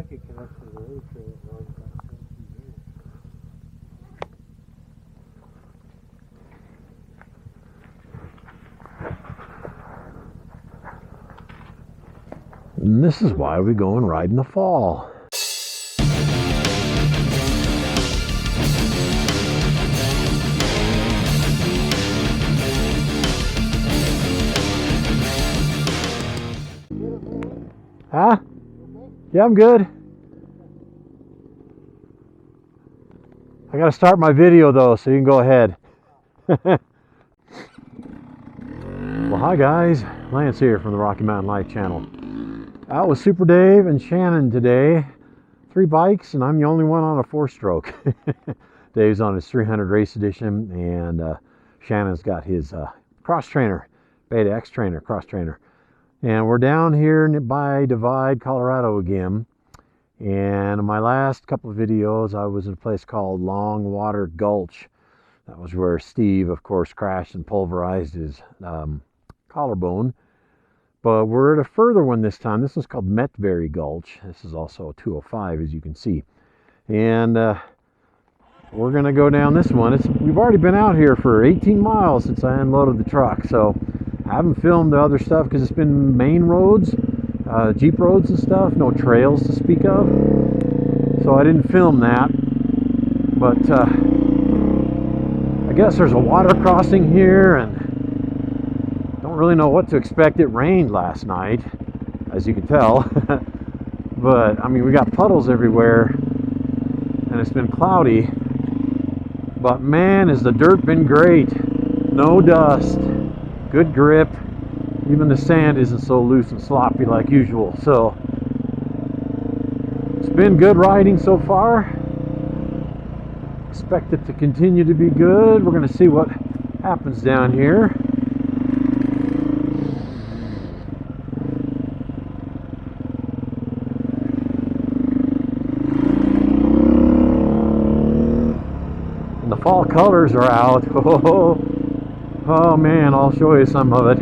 I could connect to the road trail at about 17 minutes. And this is why we go and ride in the fall. Huh? Yeah, I'm good. I gotta start my video though, so you can go ahead. Well, hi guys, Lance here from the Rocky Mountain Life channel. Out with Super Dave and Shannon today. 3 bikes, and I'm the only one on a 4-stroke. Dave's on his 300 race edition, and Shannon's got his cross trainer, Beta X trainer, cross trainer. And we're down here by Divide, Colorado again. And in my last couple of videos, I was in a place called Longwater Gulch. That was where Steve, of course, crashed and pulverized his collarbone. But we're at a further one this time. This one's called Metberry Gulch. This is also a 205, as you can see. And we're going to go down this one. We've already been out here for 18 miles since I unloaded the truck. So I haven't filmed the other stuff because it's been main roads, Jeep roads and stuff. No trails to speak of. So I didn't film that. But I guess there's a water crossing here, and don't really know what to expect. It rained last night, as you can tell. But I mean, we got puddles everywhere, and it's been cloudy. But man, has the dirt been great. No dust, good grip. Even the sand isn't so loose and sloppy like usual. So it's been good riding so far. Expect it to continue to be good. We're going to see what happens down here. And the fall colors are out. Oh man, I'll show you some of it.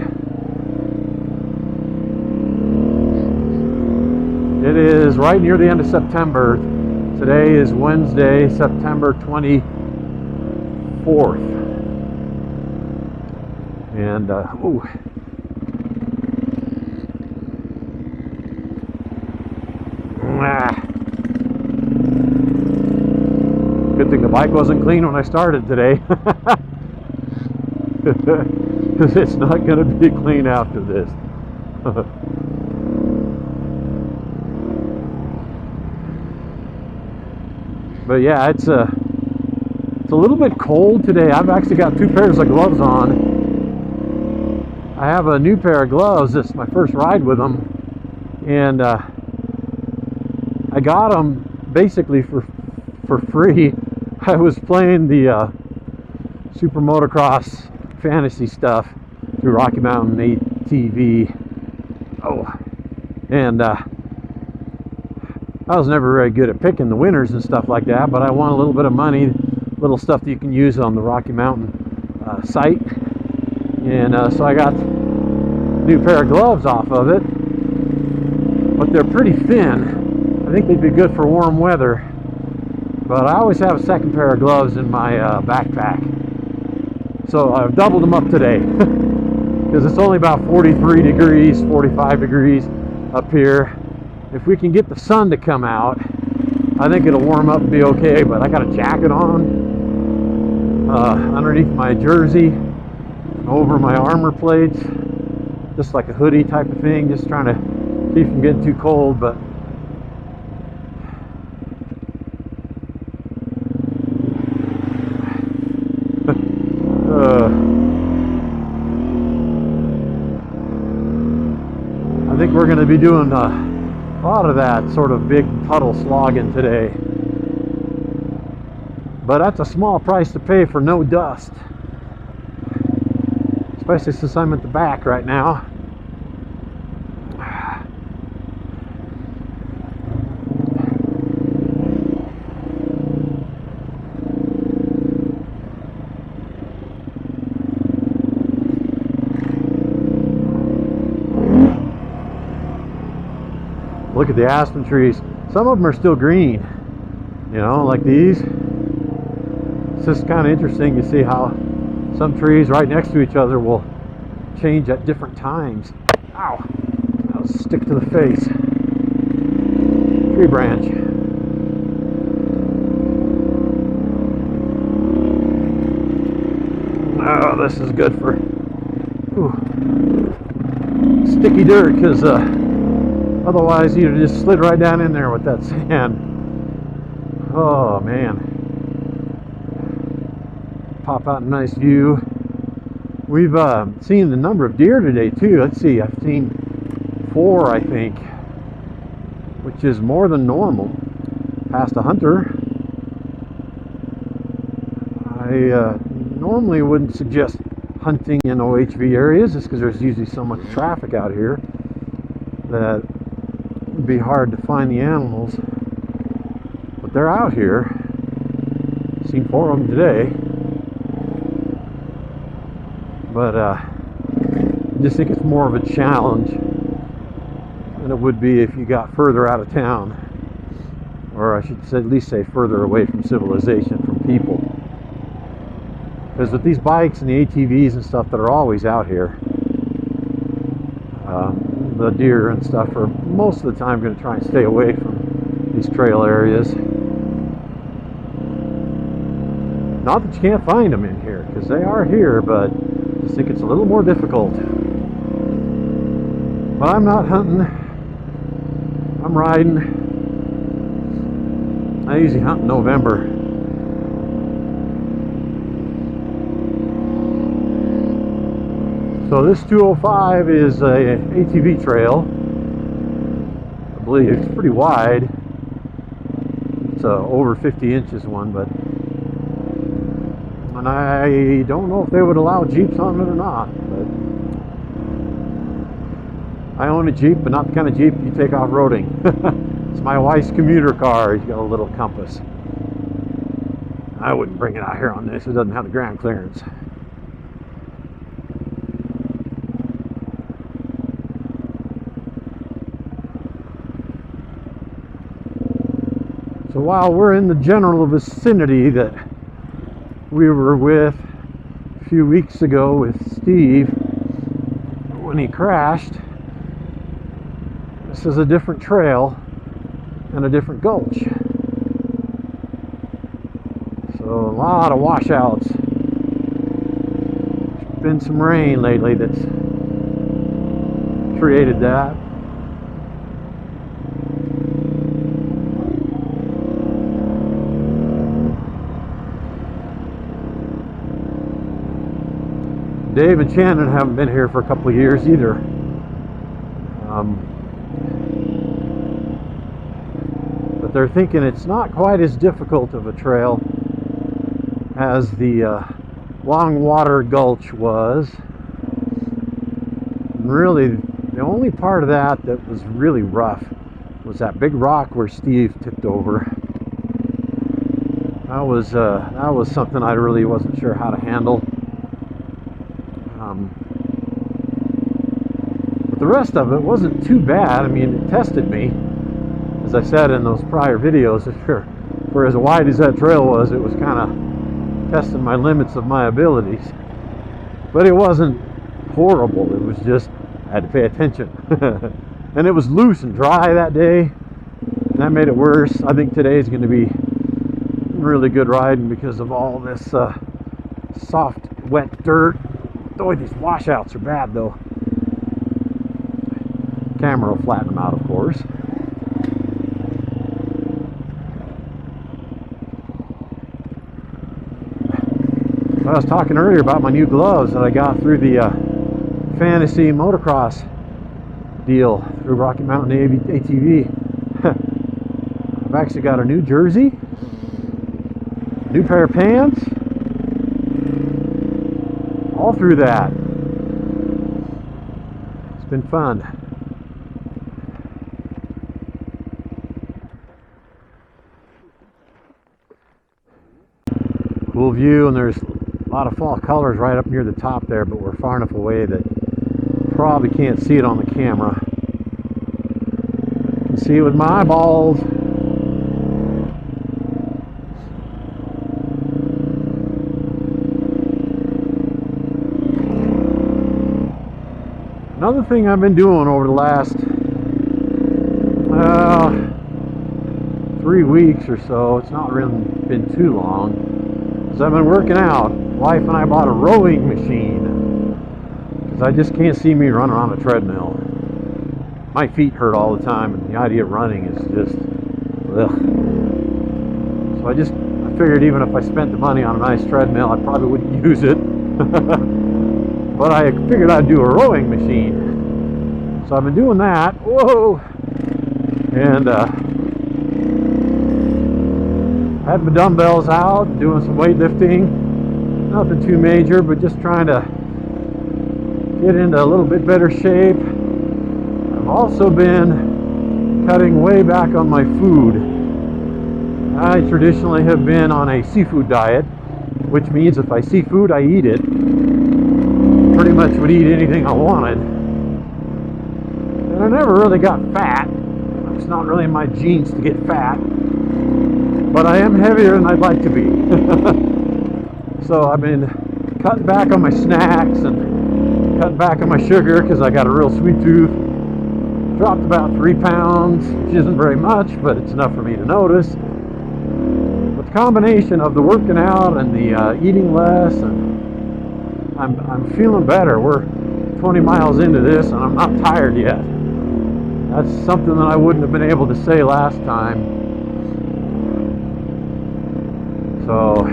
It is right near the end of September. Today is Wednesday, September 24th. And, ooh. Good thing the bike wasn't clean when I started today. It's not going to be clean after this. But yeah, it's a little bit cold today. I've actually got 2 pairs of gloves on. I have a new pair of gloves. This is my first ride with them, and I got them basically for free. I was playing the Super Motocross fantasy stuff through Rocky Mountain ATV. Oh, and I was never very good at picking the winners and stuff like that, but I won a little bit of money, little stuff that you can use on the Rocky Mountain site. And so I got a new pair of gloves off of it, but they're pretty thin. I think they'd be good for warm weather, but I always have a second pair of gloves in my backpack. So I've doubled them up today because it's only about 43 degrees, 45 degrees up here. If we can get the sun to come out, I think it'll warm up and be okay. But I got a jacket on underneath my jersey, over my armor plates, just like a hoodie type of thing, just trying to keep from getting too cold. But I think we're going to be doing a lot of that sort of big puddle slogging today. But that's a small price to pay for no dust, especially since I'm at the back right now. Look at the aspen trees. Some of them are still green, you know, like these. It's just kind of interesting to see how some trees right next to each other will change at different times. Ow! That'll stick to the face. Tree branch. Oh, this is good for sticky dirt, because otherwise you'd have just slid right down in there with that sand. Oh man. Pop out a nice view. We've seen a number of deer today too. Let's see, I've seen 4, I think, which is more than normal. Past a hunter. I normally wouldn't suggest hunting in OHV areas just because there's usually so much traffic out here that it would be hard to find the animals. But they're out here. Seen 4 of them today. But I just think it's more of a challenge than it would be if you got further out of town, or I should at least say further away from civilization, from people. Because with these bikes and the ATVs and stuff that are always out here, the deer and stuff are most of the time going to try and stay away from these trail areas. Not that you can't find them in here, because they are here, but I just think it's a little more difficult. But I'm not hunting. I'm riding. I usually hunt in November. So this 205 is a ATV trail. I believe it's pretty wide. It's a over 50 inches one, but and I don't know if they would allow Jeeps on it or not. But I own a Jeep, but not the kind of Jeep you take off-roading. It's my wife's commuter car. He's got a little compass. I wouldn't bring it out here on this. It doesn't have the ground clearance. So while we're in the general vicinity that we were with a few weeks ago with Steve when he crashed, this is a different trail and a different gulch. So a lot of washouts. There's been some rain lately that's created that. Dave and Shannon haven't been here for a couple of years either. But they're thinking it's not quite as difficult of a trail as the Longwater Gulch was. And really, the only part of that was really rough was that big rock where Steve tipped over. That was something I really wasn't sure how to handle. But the rest of it wasn't too bad. I mean, it tested me. As I said in those prior videos, for as wide as that trail was, it was kind of testing my limits of my abilities. But it wasn't horrible. It was just, I had to pay attention. And it was loose and dry that day. And that made it worse. I think today is going to be really good riding because of all this soft, wet dirt. Boy, these washouts are bad though. Camera will flatten them out, of course. I was talking earlier about my new gloves that I got through the Fantasy Motocross deal through Rocky Mountain ATV. I've actually got a new jersey, new pair of pants, all through that. It's been fun. Cool view, and there's a lot of fall colors right up near the top there, but we're far enough away that you probably can't see it on the camera. I can see it with my eyeballs. Another thing I've been doing over the last 3 weeks or so, it's not really been too long, is I've been working out. Wife and I bought a rowing machine because I just can't see me running on a treadmill. My feet hurt all the time, and the idea of running is just ugh. So I figured even if I spent the money on a nice treadmill, I probably wouldn't use it. But I figured I'd do a rowing machine. So I've been doing that. Whoa! And had my dumbbells out, doing some weightlifting. Nothing too major, but just trying to get into a little bit better shape. I've also been cutting way back on my food. I traditionally have been on a seafood diet, which means if I see food, I eat it. Pretty much would eat anything I wanted. And I never really got fat. It's not really in my genes to get fat. But I am heavier than I'd like to be. So I've been cutting back on my snacks and cutting back on my sugar because I got a real sweet tooth. Dropped about 3 pounds, which isn't very much, but it's enough for me to notice. But the combination of the working out and the eating less, and I'm feeling better. We're 20 miles into this and I'm not tired yet. That's something that I wouldn't have been able to say last time. So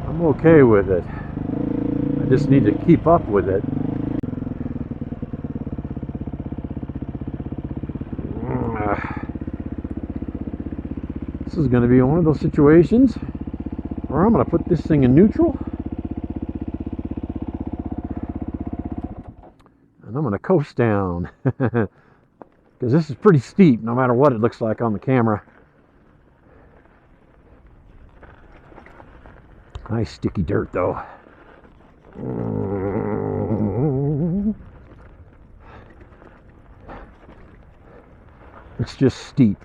I'm okay with it. I just need to keep up with it. This is going to be one of those situations where I'm going to put this thing in neutral. And I'm going to coast down. Because this is pretty steep no matter what it looks like on the camera. Nice sticky dirt though. It's just steep.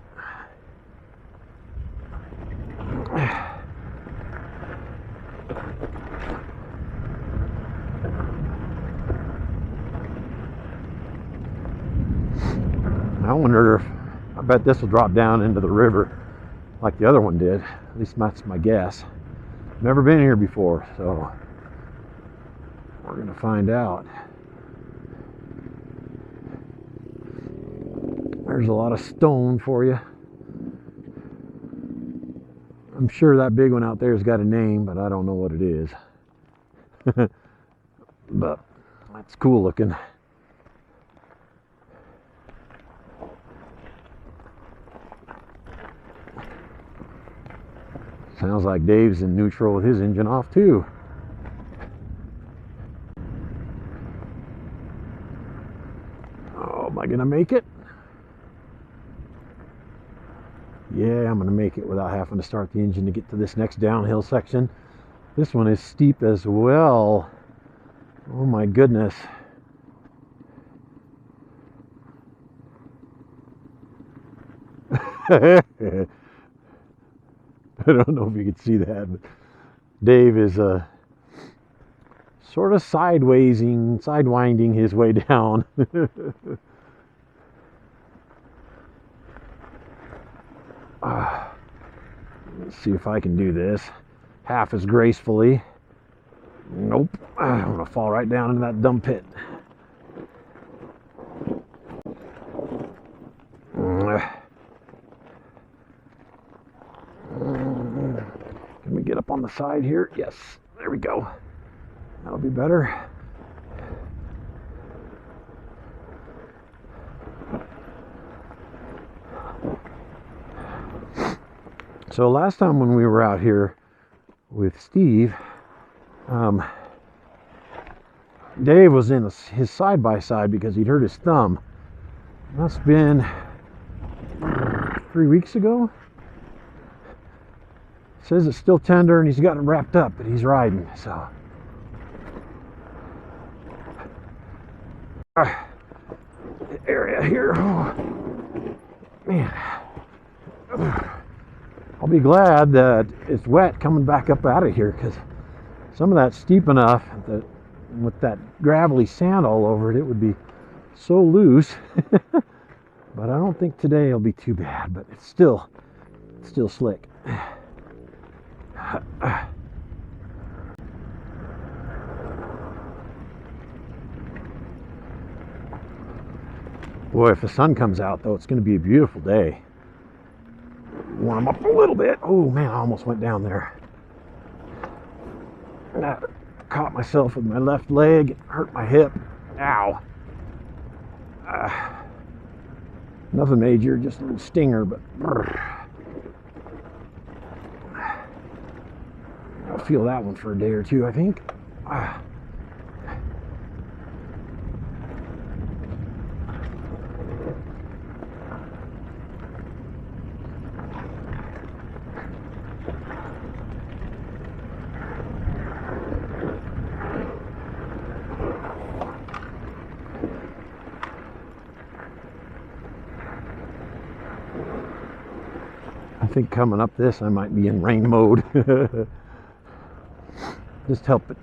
I wonder if, I bet this will drop down into the river like the other one did. At least that's my guess. Never been here before, so we're going to find out. There's a lot of stone for you. I'm sure that big one out there has got a name, but I don't know what it is. But that's cool looking. Sounds like Dave's in neutral with his engine off too. Oh, am I gonna make it? Yeah, I'm gonna make it without having to start the engine to get to this next downhill section. This one is steep as well. Oh my goodness. I don't know if you can see that, but Dave is sort of sidewinding his way down. Let's see if I can do this half as gracefully. Nope, I'm gonna fall right down into that dumb pit. Can we get up on the side here? Yes, there we go. That'll be better. So last time when we were out here with Steve, Dave was in his side-by-side because he'd hurt his thumb. Must have been 3 weeks ago. Says it's still tender and he's got it wrapped up, but he's riding, so. The area here, oh, man. I'll be glad that it's wet coming back up out of here because some of that's steep enough that And with that gravelly sand all over it, it would be so loose. But I don't think today will be too bad, but it's still slick. Boy, if the sun comes out though, it's going to be a beautiful day. Warm up a little bit. Oh man, I almost went down there. I caught myself with my left leg, hurt my hip. Ow. Nothing major, just a little stinger, but I'll feel that one for a day or two, I think. I think coming up this, I might be in rain mode. Just help it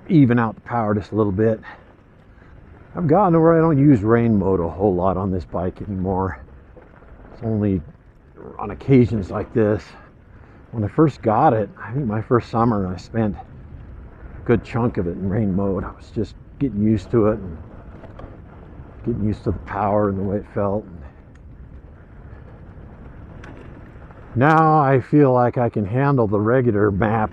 even out the power just a little bit. I've gotten to where I don't use rain mode a whole lot on this bike anymore. It's only on occasions like this. When I first got it, I think my first summer, I spent a good chunk of it in rain mode. I was just getting used to it and getting used to the power and the way it felt. Now I feel like I can handle the regular map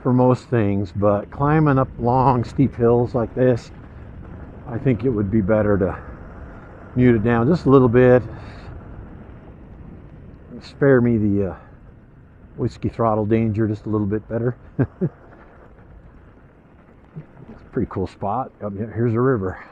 for most things, but climbing up long, steep hills like this, I think it would be better to mute it down just a little bit. Spare me the whiskey throttle danger just a little bit better. It's a pretty cool spot. Here's a river.